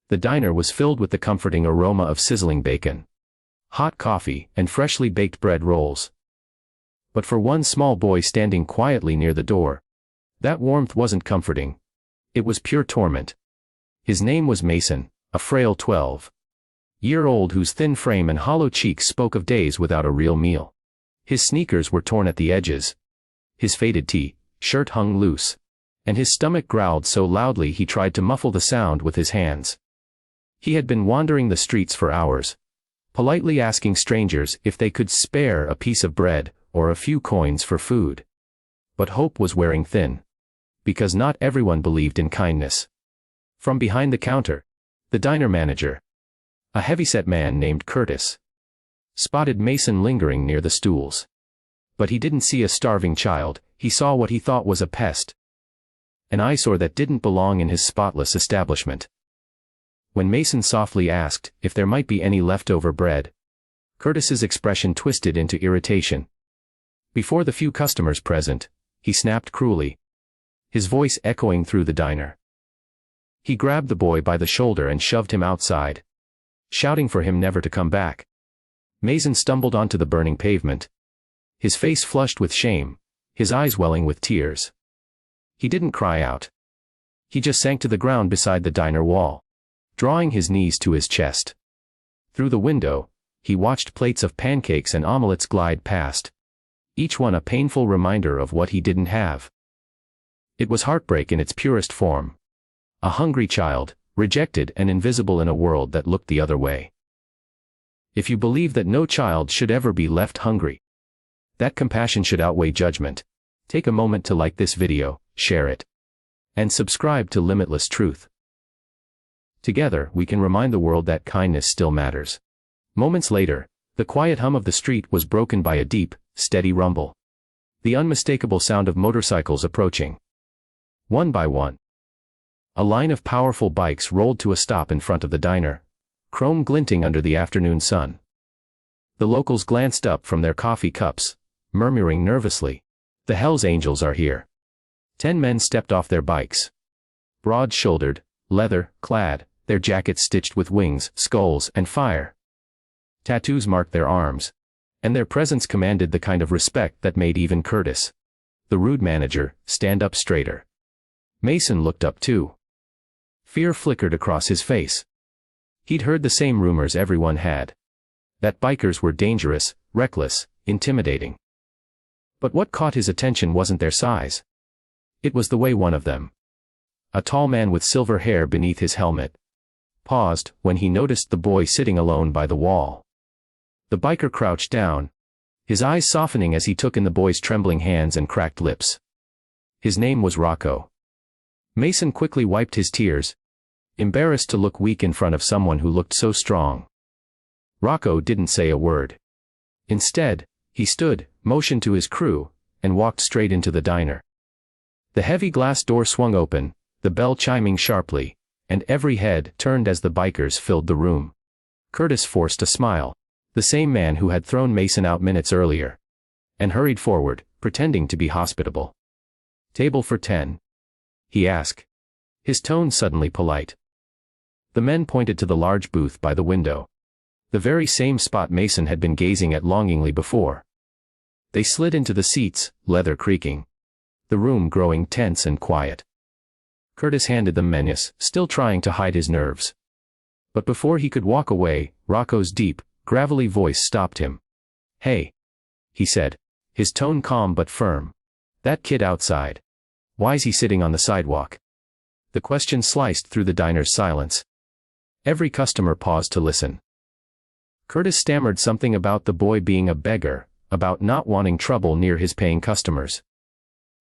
The diner was filled with the comforting aroma of sizzling bacon, hot coffee, and freshly baked bread rolls. But for one small boy standing quietly near the door, that warmth wasn't comforting. It was pure torment. His name was Mason, a frail 12-year-old whose thin frame and hollow cheeks spoke of days without a real meal. His sneakers were torn at the edges. His faded T-shirt hung loose, and his stomach growled so loudly he tried to muffle the sound with his hands. He had been wandering the streets for hours, politely asking strangers if they could spare a piece of bread or a few coins for food. But hope was wearing thin, because not everyone believed in kindness. From behind the counter, the diner manager, a heavyset man named Curtis, spotted Mason lingering near the stools. But he didn't see a starving child, he saw what he thought was a pest. An eyesore that didn't belong in his spotless establishment. When Mason softly asked if there might be any leftover bread, Curtis's expression twisted into irritation. Before the few customers present, he snapped cruelly, his voice echoing through the diner. He grabbed the boy by the shoulder and shoved him outside, shouting for him never to come back. Mason stumbled onto the burning pavement, his face flushed with shame, his eyes welling with tears. He didn't cry out. He just sank to the ground beside the diner wall, drawing his knees to his chest. Through the window, he watched plates of pancakes and omelets glide past, each one a painful reminder of what he didn't have. It was heartbreak in its purest form. A hungry child, rejected and invisible in a world that looked the other way. If you believe that no child should ever be left hungry, that compassion should outweigh judgment, take a moment to like this video, share it, and subscribe to Limitless Truth. Together, we can remind the world that kindness still matters. Moments later, the quiet hum of the street was broken by a deep, steady rumble. The unmistakable sound of motorcycles approaching. One by one, a line of powerful bikes rolled to a stop in front of the diner, chrome glinting under the afternoon sun. The locals glanced up from their coffee cups, murmuring nervously, "The Hells Angels are here." 10 men stepped off their bikes. Broad-shouldered, leather-clad, their jackets stitched with wings, skulls, and fire. Tattoos marked their arms, and their presence commanded the kind of respect that made even Curtis, the rude manager, stand up straighter. Mason looked up too. Fear flickered across his face. He'd heard the same rumors everyone had. That bikers were dangerous, reckless, intimidating. But what caught his attention wasn't their size. It was the way one of them, a tall man with silver hair beneath his helmet, paused when he noticed the boy sitting alone by the wall. The biker crouched down, his eyes softening as he took in the boy's trembling hands and cracked lips. His name was Rocco. Mason quickly wiped his tears, embarrassed to look weak in front of someone who looked so strong. Rocco didn't say a word. Instead, he stood, motioned to his crew, and walked straight into the diner. The heavy glass door swung open, the bell chiming sharply, and every head turned as the bikers filled the room. Curtis forced a smile, the same man who had thrown Mason out minutes earlier, and hurried forward, pretending to be hospitable. "Table for 10?" he asked, his tone suddenly polite. The men pointed to the large booth by the window, the very same spot Mason had been gazing at longingly before. They slid into the seats, leather creaking, the room growing tense and quiet. Curtis handed them menus, still trying to hide his nerves. But before he could walk away, Rocco's deep, gravelly voice stopped him. "Hey," he said, his tone calm but firm. "That kid outside. Why's he sitting on the sidewalk?" The question sliced through the diner's silence. Every customer paused to listen. Curtis stammered something about the boy being a beggar, about not wanting trouble near his paying customers.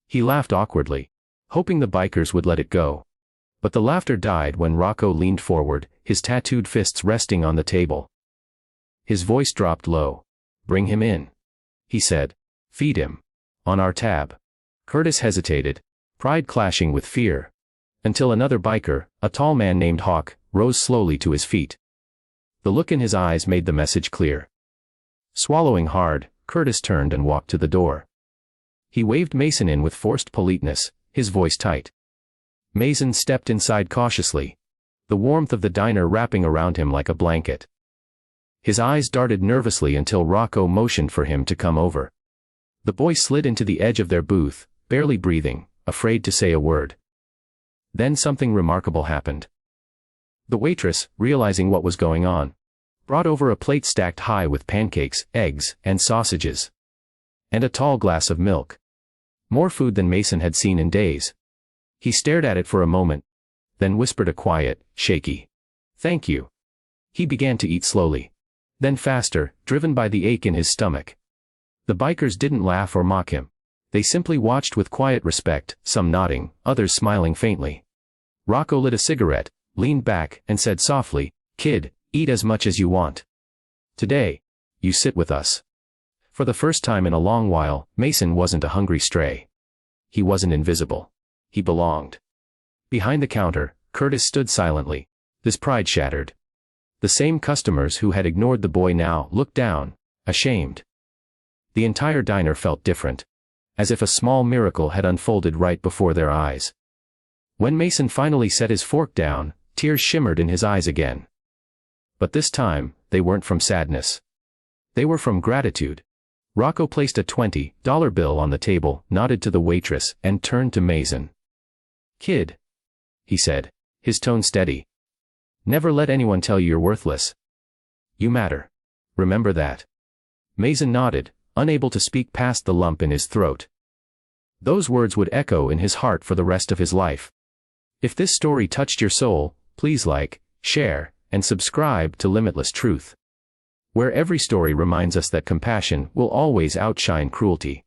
He laughed awkwardly, hoping the bikers would let it go. But the laughter died when Rocco leaned forward, his tattooed fists resting on the table. His voice dropped low. "Bring him in," he said. "Feed him. On our tab." Curtis hesitated, pride clashing with fear, until another biker, a tall man named Hawk, rose slowly to his feet. The look in his eyes made the message clear. Swallowing hard, Curtis turned and walked to the door. He waved Mason in with forced politeness, his voice tight. Mason stepped inside cautiously, the warmth of the diner wrapping around him like a blanket. His eyes darted nervously until Rocco motioned for him to come over. The boy slid into the edge of their booth, barely breathing, afraid to say a word. Then something remarkable happened. The waitress, realizing what was going on, brought over a plate stacked high with pancakes, eggs, and sausages. And a tall glass of milk. More food than Mason had seen in days. He stared at it for a moment, then whispered a quiet, shaky, "Thank you." He began to eat slowly. Then faster, driven by the ache in his stomach. The bikers didn't laugh or mock him. They simply watched with quiet respect, some nodding, others smiling faintly. Rocco lit a cigarette, leaned back, and said softly, "Kid, eat as much as you want. Today, you sit with us." For the first time in a long while, Mason wasn't a hungry stray. He wasn't invisible. He belonged. Behind the counter, Curtis stood silently, his pride shattered. The same customers who had ignored the boy now looked down, ashamed. The entire diner felt different, as if a small miracle had unfolded right before their eyes. When Mason finally set his fork down, tears shimmered in his eyes again. But this time, they weren't from sadness. They were from gratitude. Rocco placed a $20 bill on the table, nodded to the waitress, and turned to Mason. "Kid," he said, his tone steady. "Never let anyone tell you you're worthless. You matter. Remember that." Mason nodded, unable to speak past the lump in his throat. Those words would echo in his heart for the rest of his life. If this story touched your soul, please like, share, and subscribe to Limitless Truth, where every story reminds us that compassion will always outshine cruelty.